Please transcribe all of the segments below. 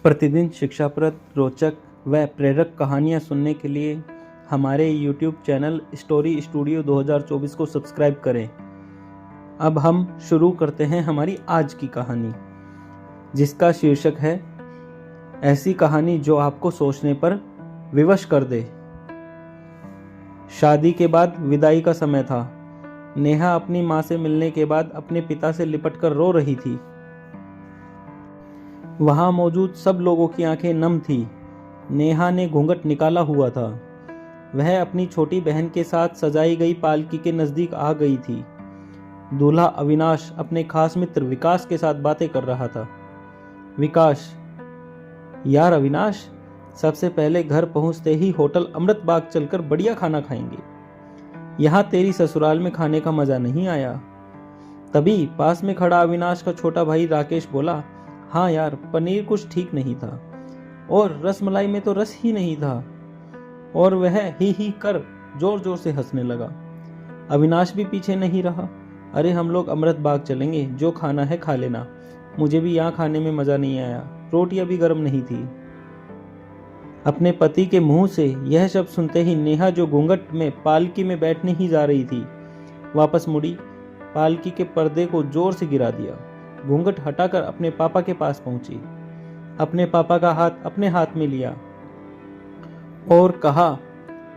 प्रतिदिन शिक्षाप्रद, रोचक व प्रेरक कहानियाँ सुनने के लिए हमारे YouTube चैनल स्टोरी स्टूडियो 2024 को सब्सक्राइब करें। अब हम शुरू करते हैं हमारी आज की कहानी, जिसका शीर्षक है ऐसी कहानी जो आपको सोचने पर विवश कर दे। शादी के बाद विदाई का समय था। नेहा अपनी माँ से मिलने के बाद अपने पिता से लिपटकर रो रही थी। वहां मौजूद सब लोगों की आंखें नम थी। नेहा ने घूंघट निकाला हुआ था। वह अपनी छोटी बहन के साथ सजाई गई पालकी के नजदीक आ गई थी। दूल्हा अविनाश अपने खास मित्र विकास के साथ बातें कर रहा था। विकास: यार अविनाश, सबसे पहले घर पहुंचते ही होटल अमृत बाग चलकर बढ़िया खाना खाएंगे। यहाँ तेरी ससुराल में खाने का मजा नहीं आया। तभी पास में खड़ा अविनाश का छोटा भाई राकेश बोला, हाँ यार, पनीर कुछ ठीक नहीं था और रसमलाई में तो रस ही नहीं था। और वह ही कर जोर जोर से हंसने लगा। अविनाश भी पीछे नहीं रहा। अरे हम लोग अमृत बाग चलेंगे, जो खाना है खा लेना, मुझे भी यहाँ खाने में मजा नहीं आया, रोटियां भी गर्म नहीं थी। अपने पति के मुंह से यह शब्द सुनते ही नेहा, जो घूंघट में पालकी में बैठने ही जा रही थी, वापस मुड़ी, पालकी के पर्दे को जोर से गिरा दिया, घूंघट हटाकर अपने पापा के पास पहुंची, अपने पापा का हाथ अपने हाथ में लिया और कहा,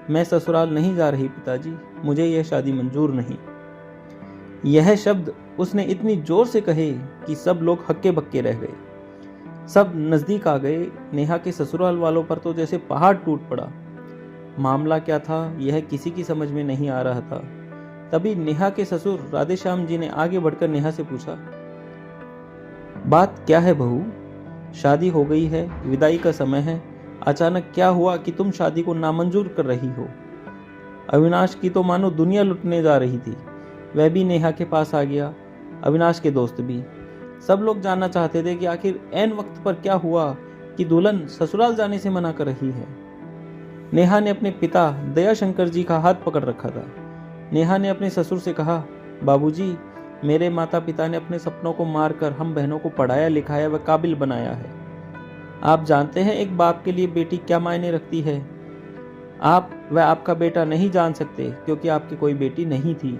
मैं ससुराल नहीं जा रही पिताजी, मुझे यह शादी मंजूर नहीं। यह शब्द उसने इतनी जोर से कहे कि सब लोग हक्के बक्के रह गए। सब नजदीक आ गए। नेहा के ससुराल वालों पर तो जैसे पहाड़ टूट पड़ा। मामला क्या था यह किसी की समझ में नहीं आ रहा था। तभी नेहा के ससुर राधेश्याम जी ने आगे बढ़कर नेहा से पूछा, बात क्या है बहू? शादी हो गई है, विदाई का समय है, अचानक क्या हुआ कि तुम शादी को नामंजूर कर रही हो? अविनाश की तो मानो दुनिया लुटने जा रही थी। वह भी नेहा के पास आ गया, अविनाश के दोस्त भी। सब लोग जानना चाहते थे कि आखिर ऐन वक्त पर क्या हुआ कि दुल्हन ससुराल जाने से मना कर रही है। नेहा ने अपने पिता दयाशंकर जी का हाथ पकड़ रखा था। नेहा ने अपने ससुर से कहा, बाबूजी, मेरे माता पिता ने अपने सपनों को मारकर हम बहनों को पढ़ाया लिखाया व काबिल बनाया है। आप जानते हैं एक बाप के लिए बेटी क्या मायने रखती है। आप व आपका बेटा नहीं जान सकते क्योंकि आपकी कोई बेटी नहीं थी।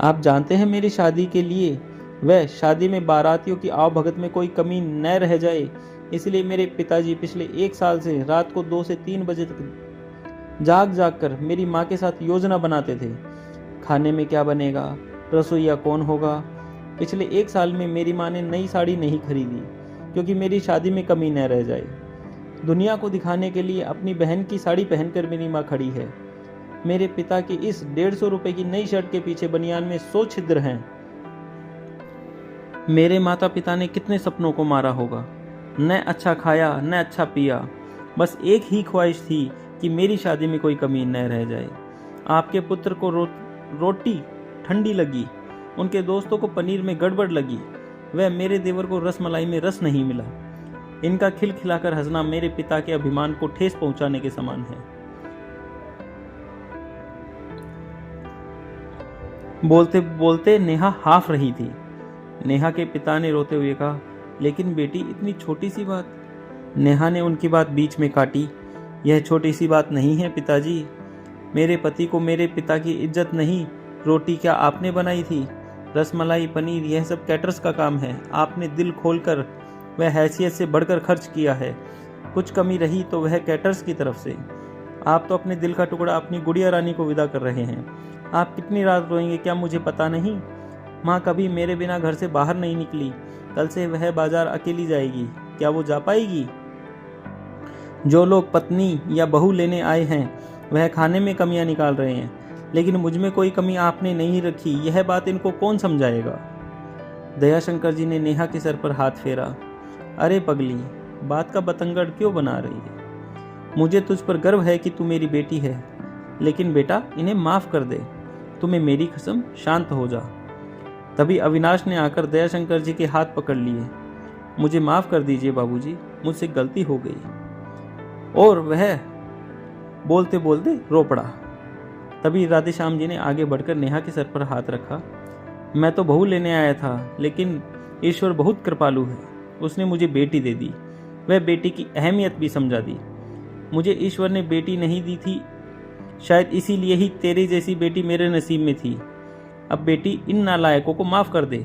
आप जानते हैं मेरी शादी के लिए व शादी में बारातियों की आवभगत में कोई कमी न रह जाए, इसलिए मेरे पिताजी पिछले 1 साल से रात को 2 से 3 बजे तक जाग जाग कर मेरी माँ के साथ योजना बनाते थे। खाने में क्या बनेगा, रसोईया कौन होगा। पिछले 1 साल में मेरी माँ ने नई साड़ी नहीं खरीदी क्योंकि मेरी शादी में कमी न रह जाए। दुनिया को दिखाने के लिए अपनी बहन की साड़ी पहनकर मेरी माँ खड़ी है। मेरे पिता की इस 150 रुपए की नई शर्ट के पीछे बनियान में 100 छिद्र हैं। मेरे माता पिता ने कितने सपनों को मारा होगा। न अच्छा खाया न अच्छा पिया, बस एक ही ख्वाहिश थी कि मेरी शादी में कोई कमी न रह जाए। आपके पुत्र को रोटी ठंडी लगी, उनके दोस्तों को पनीर में गड़बड़ लगी, वह मेरे देवर को रसमलाई में रस नहीं मिला। इनका खिलखिलाकर हंसना मेरे पिता के अभिमान को ठेस पहुंचाने के समान है। बोलते बोलते नेहा हाफ रही थी। नेहा के पिता ने रोते हुए कहा, लेकिन बेटी, इतनी छोटी सी बात। नेहा ने उनकी बात बीच में काटी, यह छोटी सी बात नहीं है पिताजी। मेरे पति को मेरे पिता की इज्जत नहीं, रोटी क्या आपने बनाई थी? रसमलाई पनीर यह सब कैटर्स का काम है। आपने दिल खोलकर वह हैसियत से बढ़कर खर्च किया है। कुछ कमी रही तो वह कैटर्स की तरफ से। आप तो अपने दिल का टुकड़ा अपनी गुड़िया रानी को विदा कर रहे हैं। आप कितनी रात रोएंगे क्या मुझे पता नहीं? माँ कभी मेरे बिना घर से बाहर नहीं निकली। कल से वह बाजार अकेली जाएगी, क्या वो जा पाएगी? जो लोग पत्नी या बहू लेने आए हैं वह खाने में कमियां निकाल रहे हैं, लेकिन मुझ में कोई कमी आपने नहीं रखी। यह बात इनको कौन समझाएगा? दयाशंकर जी ने नेहा के सर पर हाथ फेरा। अरे पगली, बात का बतंगड़ क्यों बना रही है? मुझे तुझ पर गर्व है कि तू मेरी बेटी है, लेकिन बेटा इन्हें माफ कर दे। तुम्हें मेरी कसम, शांत हो जा। तभी अविनाश ने आकर दयाशंकर जी के हाथ पकड़ लिए। मुझे माफ कर दीजिए बाबूजी, मुझसे गलती हो गई। और वह बोलते बोलते रो पड़ा। तभी राधेश्याम जी ने आगे बढ़कर नेहा के सर पर हाथ रखा। मैं तो बहू लेने आया था, लेकिन ईश्वर बहुत कृपालु है, उसने मुझे बेटी दे दी। वह बेटी की अहमियत भी समझा दी। मुझे ईश्वर ने बेटी नहीं दी थी, शायद इसीलिए ही तेरी जैसी बेटी मेरे नसीब में थी। अब बेटी इन नालायकों को माफ कर दे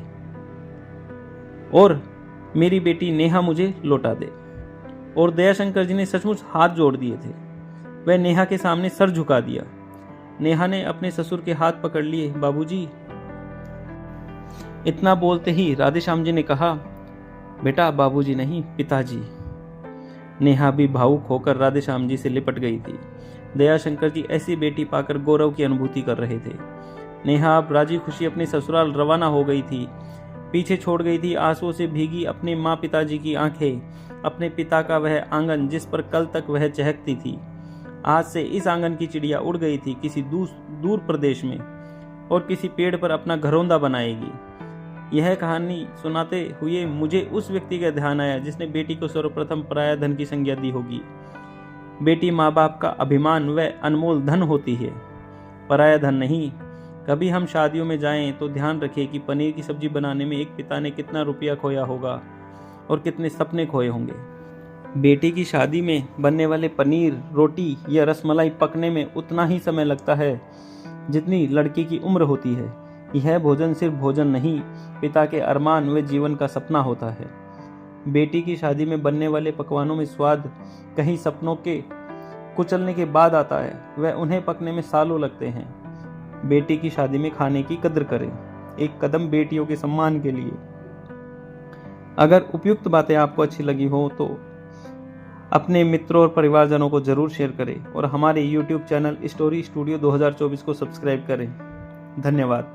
और मेरी बेटी नेहा मुझे लौटा दे। और दयाशंकर जी ने सचमुच हाथ जोड़ दिए थे। वह नेहा के सामने सर झुका दिया। नेहा ने अपने ससुर के हाथ पकड़ लिए। बाबूजी। इतना बोलते ही राधेश्याम जी ने कहा, बेटा बाबूजी नहीं, पिताजी। नेहा भी भावुक होकर राधेश्याम जी से लिपट गई थी। दयाशंकर जी ऐसी बेटी पाकर गौरव की अनुभूति कर रहे थे। नेहा अब राजी खुशी अपने ससुराल रवाना हो गई थी। पीछे छोड़ गई थी आंसुओं से भीगी अपने माँ पिताजी की आंखें, अपने पिता का वह आंगन जिस पर कल तक वह चहकती थी। आज से इस आंगन की चिड़िया उड़ गई थी किसी दूर प्रदेश में और किसी पेड़ पर अपना घरौंदा बनाएगी। यह कहानी सुनाते हुए मुझे उस व्यक्ति का ध्यान आया जिसने बेटी को सर्वप्रथम पराया धन की संज्ञा दी होगी। बेटी माँ बाप का अभिमान व अनमोल धन होती है, पराया धन नहीं। कभी हम शादियों में जाएं तो ध्यान रखें कि पनीर की सब्जी बनाने में एक पिता ने कितना रुपया खोया होगा और कितने सपने खोए होंगे। बेटी की शादी में बनने वाले पनीर, रोटी या रसमलाई पकने में उतना ही समय लगता है जितनी लड़की की उम्र होती है। यह भोजन सिर्फ भोजन नहीं, पिता के अरमान व जीवन का सपना होता है। बेटी की शादी में बनने वाले पकवानों में स्वाद कहीं सपनों के कुचलने के बाद आता है, वह उन्हें पकने में सालों लगते हैं। बेटी की शादी में खाने की कदर करें, एक कदम बेटियों के सम्मान के लिए। अगर उपयुक्त बातें आपको अच्छी लगी हो तो अपने मित्रों और परिवारजनों को जरूर शेयर करें और हमारे YouTube चैनल स्टोरी स्टूडियो 2024 को सब्सक्राइब करें। धन्यवाद।